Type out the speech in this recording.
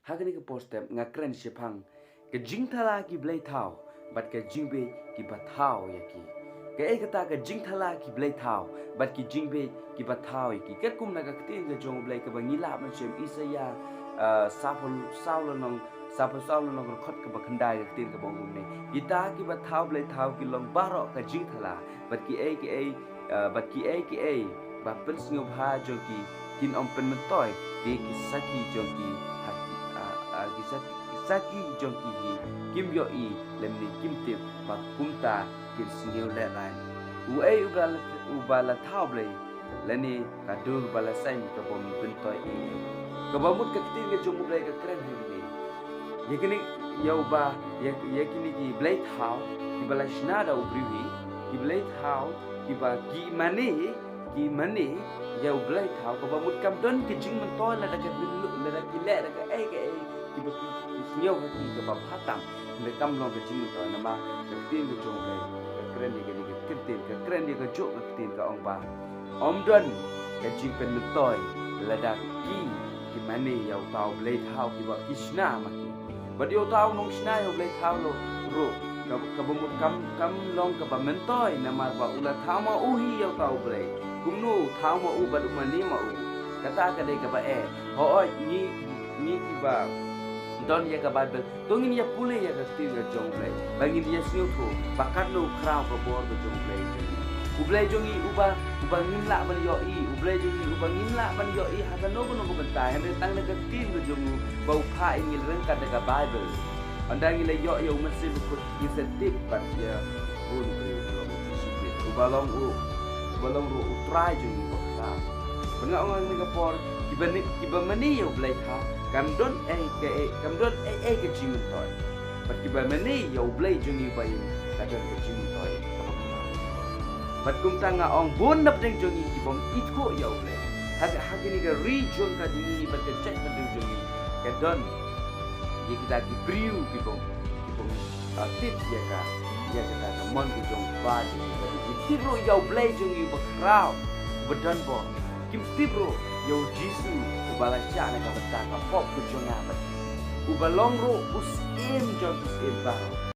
Hagani ke postem ngakren sepang ke jing thala ki blai thau bat ke jingbe ki bathau ya ki ke ai kata ke jing thala ki blai thau bat ki jingbe ki bathau ya ki ke kum na ka tin ke jong blai ke bangila man sem isaya sapul saul nong sapul saul nong khot ke bakhandai ke tin ke bong ne kita ki bathau blai thau ki long baro ke jing thala bat ki ai bat ki ai ba pen sngu bha jo ki kin om pen mentoi ki saki jo ki Saki jongki hi kim yo I lemni kim tip pa kumta kin sinyo le lai u ubala thau blai lani ka dur bala sai ka bom bin toy I ka bamut ka tin ke jong blai ka kren hi ni yekini ya uba yekini ki blai thau ki bala shnada ubriwi ki blai thau ki ba ki mane ya blai thau ka bamut kam don ki jing man toy la da ka bin la da ki le da ka ai ki ba ki sniau ki ke ba hatam le kam long ke jing to na ma ke tin ke jong ke kren ni ke tin ke kren ni ke jo ke tin ke ong ba om don ke jing pen toy la da ki mane ya tau blai thau ki ba kishna ma ki ba dio tau nong shna ya blai thau lo ro ka ba mut kam long ke ba men toy na ma ba ula thau ma u hi ya tau blai kumnu thau ma u ba du ma ni ma u kata ka de ka ba ho ni ki ba don ya ka Bible tongin ya pule ya ka tin ya jong play bangin dia siu tu bakat lo krau ko bor ko jong play ublay jongi uba ngin la ban yo I ublay jongi uba ngin la ban yo I ha no ko bentai han tang na ka tin ko jong bau pha ingil reng ka ka Bible andang ile yo mesti ko insentif par ya un ko balong ru utrai jongi ko ta benga orang ni ka por kiba mani yo blai tha kamdon ai ke jing toy pat kiba mani yo blai jungi bai ka jon ke jing toy pat kum tanga ong bon nap deng jungi kibom itko yo blai ha ni ga region ka dingi pat ke check deng jungi ke don ye kita ki priu kibom tip ya ka ta mon ki jong ba ki tibro yo blai jungi ba krau bedon bo kim tibro yo jisu ubala syana ka betaka pop ku jonga bat ubalong ro us im jong us im baro